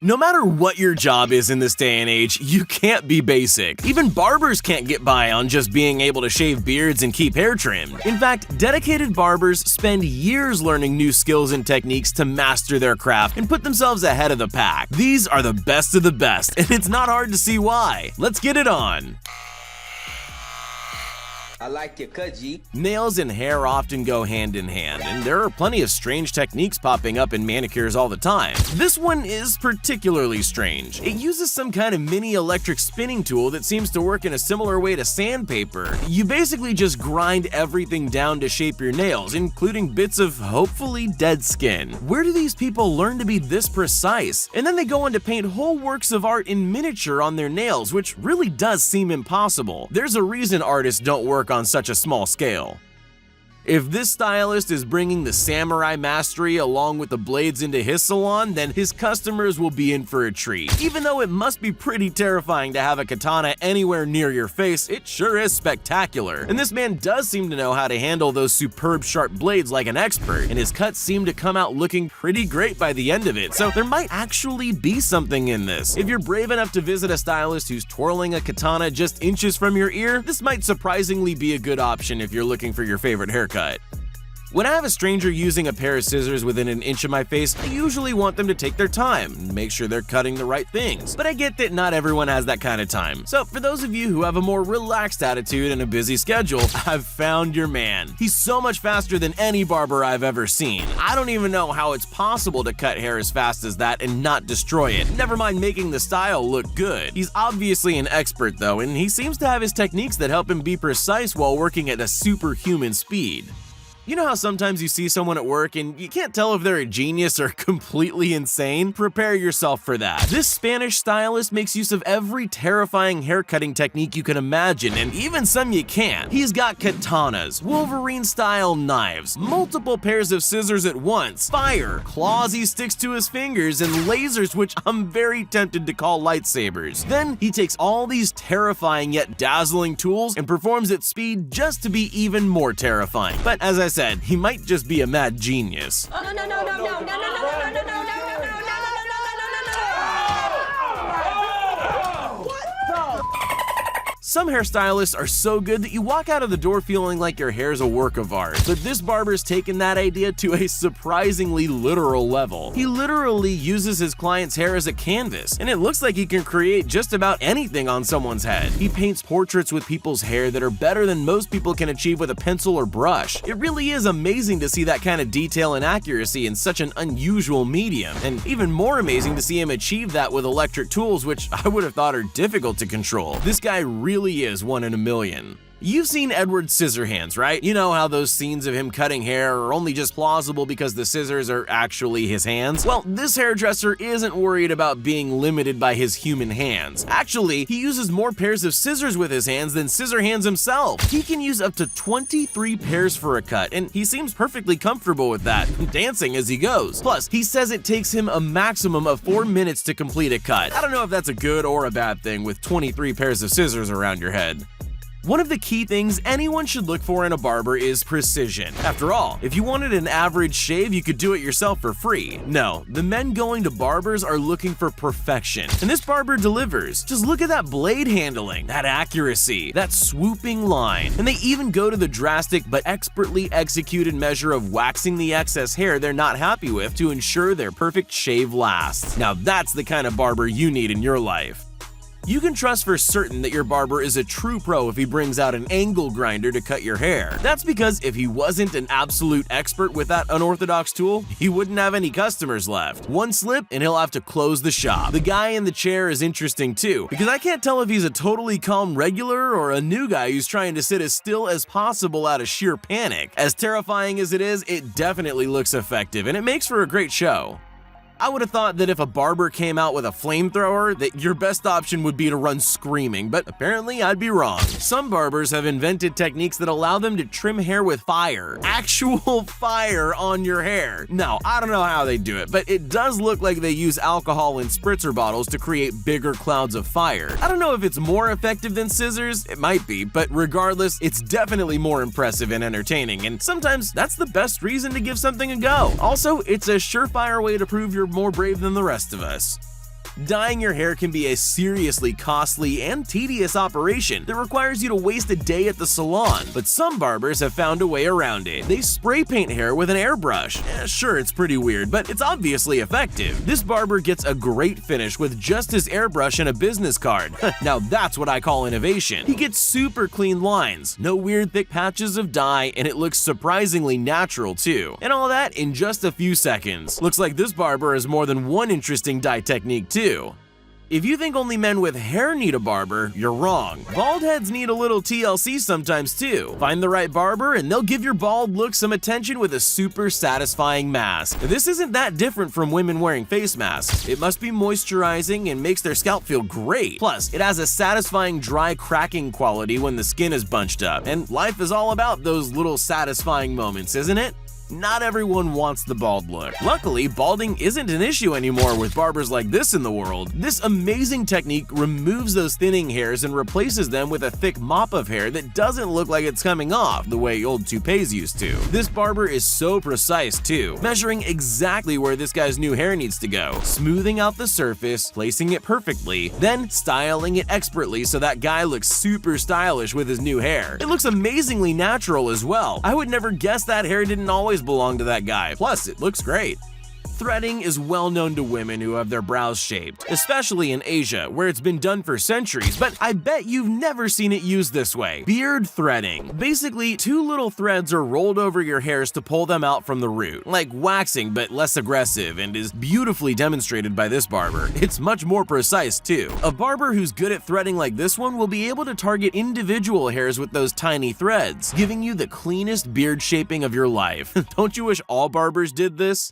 No matter what your job is in this day and age, you can't be basic. Even barbers can't get by on just being able to shave beards and keep hair trimmed. In fact, dedicated barbers spend years learning new skills and techniques to master their craft and put themselves ahead of the pack. These are the best of the best, and it's not hard to see why. Let's get it on. I like your cut, G. Nails and hair often go hand in hand, and there are plenty of strange techniques popping up in manicures all the time. This one is particularly strange. It uses some kind of mini electric spinning tool that seems to work in a similar way to sandpaper. You basically just grind everything down to shape your nails, including bits of hopefully dead skin. Where do these people learn to be this precise? And then they go on to paint whole works of art in miniature on their nails, which really does seem impossible. There's a reason artists don't work on such a small scale. If this stylist is bringing the samurai mastery along with the blades into his salon, then his customers will be in for a treat. Even though it must be pretty terrifying to have a katana anywhere near your face, it sure is spectacular. And this man does seem to know how to handle those superb sharp blades like an expert, and his cuts seem to come out looking pretty great by the end of it, so there might actually be something in this. If you're brave enough to visit a stylist who's twirling a katana just inches from your ear, this might surprisingly be a good option if you're looking for your favorite haircut. When I have a stranger using a pair of scissors within an inch of my face, I usually want them to take their time and make sure they're cutting the right things. But I get that not everyone has that kind of time. So for those of you who have a more relaxed attitude and a busy schedule, I've found your man. He's so much faster than any barber I've ever seen. I don't even know how it's possible to cut hair as fast as that and not destroy it. Never mind making the style look good. He's obviously an expert though, and he seems to have his techniques that help him be precise while working at a superhuman speed. You know how sometimes you see someone at work and you can't tell if they're a genius or completely insane? Prepare yourself for that. This Spanish stylist makes use of every terrifying haircutting technique you can imagine, and even some you can't. He's got katanas, Wolverine-style knives, multiple pairs of scissors at once, fire, claws he sticks to his fingers, and lasers which I'm very tempted to call lightsabers. Then he takes all these terrifying yet dazzling tools and performs at speed just to be even more terrifying. But as I said, he might just be a mad genius. Some hairstylists are so good that you walk out of the door feeling like your hair's a work of art. But this barber's taken that idea to a surprisingly literal level. He literally uses his client's hair as a canvas, and it looks like he can create just about anything on someone's head. He paints portraits with people's hair that are better than most people can achieve with a pencil or brush. It really is amazing to see that kind of detail and accuracy in such an unusual medium, and even more amazing to see him achieve that with electric tools, which I would have thought are difficult to control. This guy really is one in a million. You've seen Edward Scissorhands, right? You know how those scenes of him cutting hair are only just plausible because the scissors are actually his hands? Well, this hairdresser isn't worried about being limited by his human hands. Actually, he uses more pairs of scissors with his hands than Scissorhands himself. He can use up to 23 pairs for a cut, and he seems perfectly comfortable with that, dancing as he goes. Plus, he says it takes him a maximum of 4 minutes to complete a cut. I don't know if that's a good or a bad thing with 23 pairs of scissors around your head. One of the key things anyone should look for in a barber is precision. After all, if you wanted an average shave, you could do it yourself for free. No, the men going to barbers are looking for perfection, and this barber delivers. Just look at that blade handling, that accuracy, that swooping line, and they even go to the drastic but expertly executed measure of waxing the excess hair they're not happy with to ensure their perfect shave lasts. Now that's the kind of barber you need in your life. You can trust for certain that your barber is a true pro if he brings out an angle grinder to cut your hair. That's because if he wasn't an absolute expert with that unorthodox tool, he wouldn't have any customers left. One slip and he'll have to close the shop. The guy in the chair is interesting too, because I can't tell if he's a totally calm regular or a new guy who's trying to sit as still as possible out of sheer panic. As terrifying as it is, it definitely looks effective, and it makes for a great show. I would have thought that if a barber came out with a flamethrower, that your best option would be to run screaming, but apparently I'd be wrong. Some barbers have invented techniques that allow them to trim hair with fire. Actual fire on your hair. Now, I don't know how they do it, but it does look like they use alcohol in spritzer bottles to create bigger clouds of fire. I don't know if it's more effective than scissors, it might be, but regardless, it's definitely more impressive and entertaining, and sometimes that's the best reason to give something a go. Also, it's a surefire way to prove you're more brave than the rest of us. Dyeing your hair can be a seriously costly and tedious operation that requires you to waste a day at the salon, but some barbers have found a way around it. They spray paint hair with an airbrush. Sure, it's pretty weird, but it's obviously effective. This barber gets a great finish with just his airbrush and a business card. Now that's what I call innovation. He gets super clean lines, no weird thick patches of dye, and it looks surprisingly natural too. And all that in just a few seconds. Looks like this barber has more than one interesting dye technique too. If you think only men with hair need a barber, you're wrong. Bald heads need a little TLC sometimes too. Find the right barber and they'll give your bald look some attention with a super satisfying mask. This isn't that different from women wearing face masks. It must be moisturizing and makes their scalp feel great. Plus, it has a satisfying dry cracking quality when the skin is bunched up. And life is all about those little satisfying moments, isn't it? Not everyone wants the bald look. Luckily, balding isn't an issue anymore with barbers like this in the world. This amazing technique removes those thinning hairs and replaces them with a thick mop of hair that doesn't look like it's coming off the way old toupees used to. This barber is so precise too, measuring exactly where this guy's new hair needs to go, smoothing out the surface, placing it perfectly, then styling it expertly so that guy looks super stylish with his new hair. It looks amazingly natural as well. I would never guess that hair didn't always belong to that guy. Plus, it looks great. Threading is well known to women who have their brows shaped, especially in Asia, where it's been done for centuries, but I bet you've never seen it used this way. Beard threading. Basically, two little threads are rolled over your hairs to pull them out from the root, like waxing but less aggressive, and is beautifully demonstrated by this barber. It's much more precise too. A barber who's good at threading like this one will be able to target individual hairs with those tiny threads, giving you the cleanest beard shaping of your life. Don't you wish all barbers did this?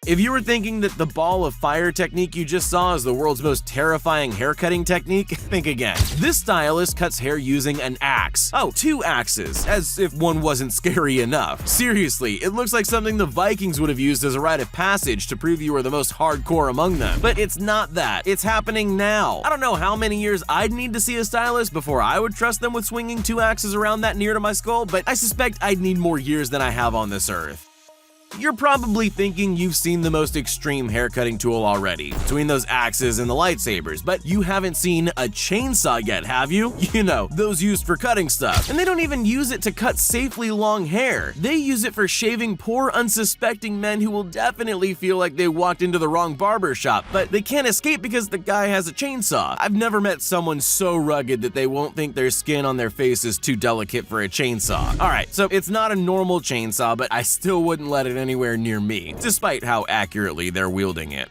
If you were thinking that the ball of fire technique you just saw is the world's most terrifying haircutting technique, think again. This stylist cuts hair using an axe. Oh, two axes, as if one wasn't scary enough. Seriously, it looks like something the Vikings would have used as a rite of passage to prove you were the most hardcore among them. But it's not that. It's happening now. I don't know how many years I'd need to see a stylist before I would trust them with swinging two axes around that near to my skull, but I suspect I'd need more years than I have on this earth. You're probably thinking you've seen the most extreme haircutting tool already, between those axes and the lightsabers, but you haven't seen a chainsaw yet, have you? You know, those used for cutting stuff. And they don't even use it to cut safely long hair. They use it for shaving poor, unsuspecting men who will definitely feel like they walked into the wrong barber shop, but they can't escape because the guy has a chainsaw. I've never met someone so rugged that they won't think their skin on their face is too delicate for a chainsaw. Alright, so it's not a normal chainsaw, but I still wouldn't let it anywhere near me, despite how accurately they're wielding it.